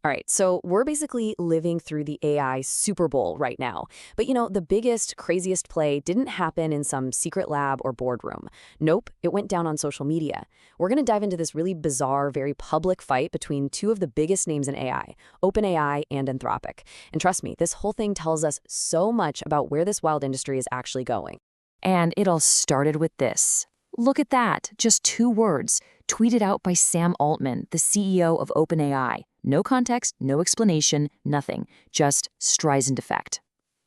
All right, so we're basically living through the AI Super Bowl right now. But the biggest, craziest play didn't happen in some secret lab or boardroom. Nope, it went down on social media. We're going to dive into this really bizarre, very public fight between two of the biggest names in AI, OpenAI and Anthropic. And trust me, this whole thing tells us so much about where this wild industry is actually going. And it all started with this. Look at that, just 2 words, tweeted out by Sam Altman, the CEO of OpenAI. No context, no explanation, nothing, just Streisand effect.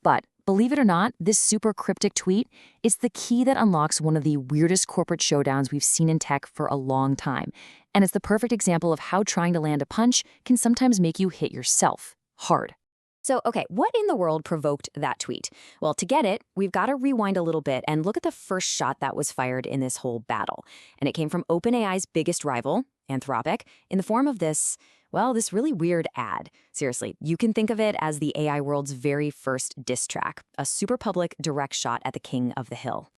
But believe it or not, this super cryptic tweet is the key that unlocks one of the weirdest corporate showdowns we've seen in tech for a long time. And it's the perfect example of how trying to land a punch can sometimes make you hit yourself hard. So, okay, what in the world provoked that tweet? Well, to get it, we've got to rewind a little bit and look at the first shot that was fired in this whole battle. And it came from OpenAI's biggest rival, Anthropic, in the form of this really weird ad. Seriously, you can think of it as the AI world's very first diss track, a super public direct shot at the king of the hill.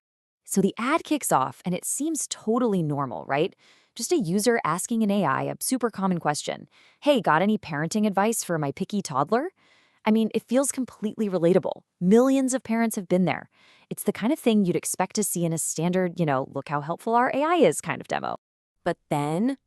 So the ad kicks off, and it seems totally normal, right? Just a user asking an AI a super common question. Hey, got any parenting advice for my picky toddler? I mean, it feels completely relatable. Millions of parents have been there. It's the kind of thing you'd expect to see in a standard, look how helpful our AI is kind of demo. But then,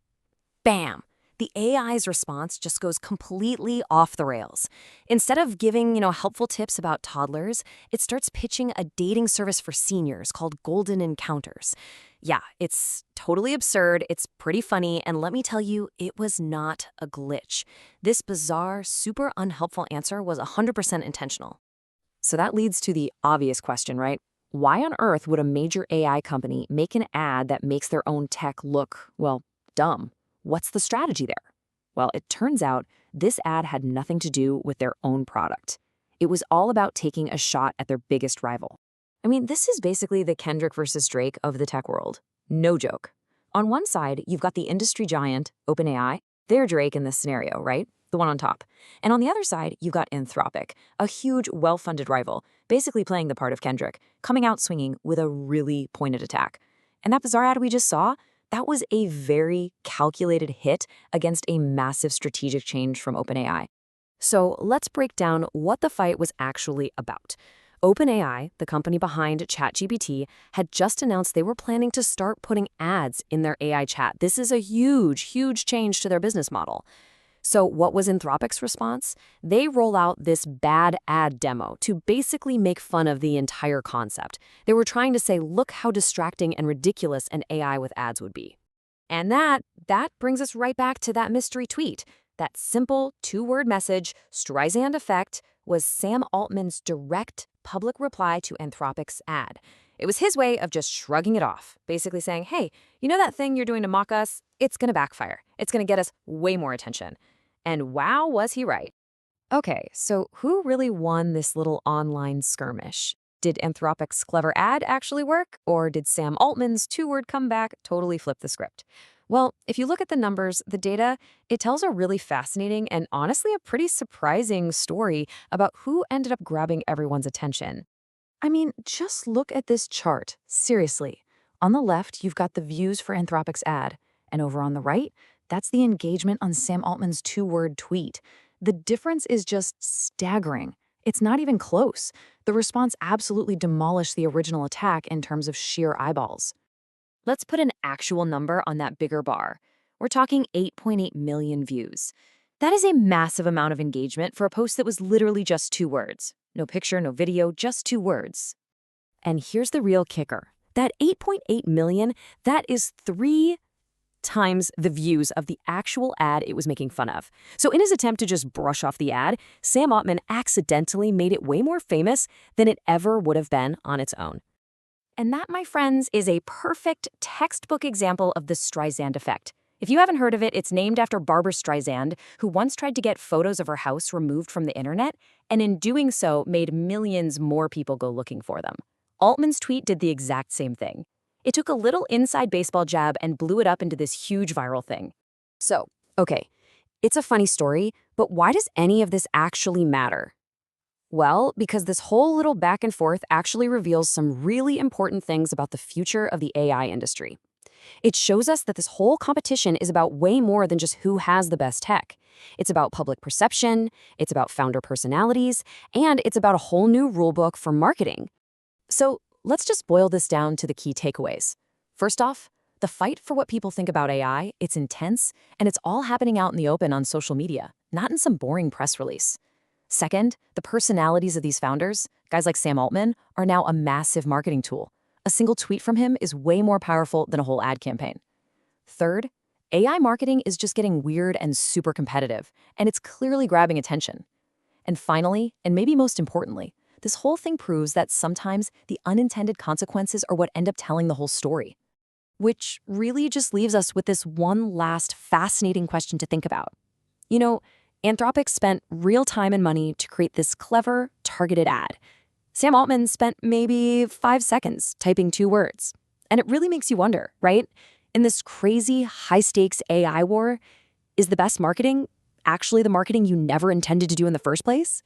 bam! The AI's response just goes completely off the rails. Instead of giving, helpful tips about toddlers, it starts pitching a dating service for seniors called Golden Encounters. Yeah, it's totally absurd, it's pretty funny, and let me tell you, it was not a glitch. This bizarre, super unhelpful answer was 100% intentional. So that leads to the obvious question, right? Why on earth would a major AI company make an ad that makes their own tech look, dumb? What's the strategy there? Well, it turns out this ad had nothing to do with their own product. It was all about taking a shot at their biggest rival. I mean, this is basically the Kendrick versus Drake of the tech world. No joke. On one side, you've got the industry giant, OpenAI. They're Drake in this scenario, right? The one on top. And on the other side, you've got Anthropic, a huge, well-funded rival, basically playing the part of Kendrick, coming out swinging with a really pointed attack. And that bizarre ad we just saw, that was a very calculated hit against a massive strategic change from OpenAI. So let's break down what the fight was actually about. OpenAI, the company behind ChatGPT, had just announced they were planning to start putting ads in their AI chat. This is a huge, huge change to their business model. So what was Anthropic's response? They roll out this bad ad demo to basically make fun of the entire concept. They were trying to say, look how distracting and ridiculous an AI with ads would be. And that brings us right back to that mystery tweet. That simple 2-word message, Streisand effect, was Sam Altman's direct public reply to Anthropic's ad. It was his way of just shrugging it off, basically saying, hey, you know that thing you're doing to mock us? It's going to backfire. It's going to get us way more attention. And wow, was he right. Okay, so who really won this little online skirmish? Did Anthropic's clever ad actually work, or did Sam Altman's 2-word comeback totally flip the script? Well, if you look at the numbers, the data, it tells a really fascinating and honestly a pretty surprising story about who ended up grabbing everyone's attention. I mean, just look at this chart, seriously. On the left, you've got the views for Anthropic's ad, and over on the right, that's the engagement on Sam Altman's 2-word tweet. The difference is just staggering. It's not even close. The response absolutely demolished the original attack in terms of sheer eyeballs. Let's put an actual number on that bigger bar. We're talking 8.8 million views. That is a massive amount of engagement for a post that was literally just 2 words. No picture, no video, just 2 words. And here's the real kicker. That 8.8 million, that is 3 times the views of the actual ad it was making fun of. So in his attempt to just brush off the ad, Sam Altman accidentally made it way more famous than it ever would have been on its own. And that, my friends, is a perfect textbook example of the Streisand effect. If you haven't heard of it, it's named after Barbara Streisand, who once tried to get photos of her house removed from the internet, and in doing so made millions more people go looking for them. Altman's tweet did the exact same thing. It took a little inside baseball jab and blew it up into this huge viral thing. So, okay, it's a funny story, but why does any of this actually matter? Well, because this whole little back and forth actually reveals some really important things about the future of the AI industry. It shows us that this whole competition is about way more than just who has the best tech. It's about public perception, it's about founder personalities, and it's about a whole new rulebook for marketing. So let's just boil this down to the key takeaways. First off, the fight for what people think about AI, it's intense, and it's all happening out in the open on social media, not in some boring press release. Second, the personalities of these founders, guys like Sam Altman, are now a massive marketing tool. A single tweet from him is way more powerful than a whole ad campaign. Third, AI marketing is just getting weird and super competitive, and it's clearly grabbing attention. And finally, and maybe most importantly, this whole thing proves that sometimes the unintended consequences are what end up telling the whole story. Which really just leaves us with this one last fascinating question to think about. You know, Anthropic spent real time and money to create this clever, targeted ad. Sam Altman spent maybe 5 seconds typing 2 words. And it really makes you wonder, right? In this crazy, high-stakes AI war, is the best marketing actually the marketing you never intended to do in the first place?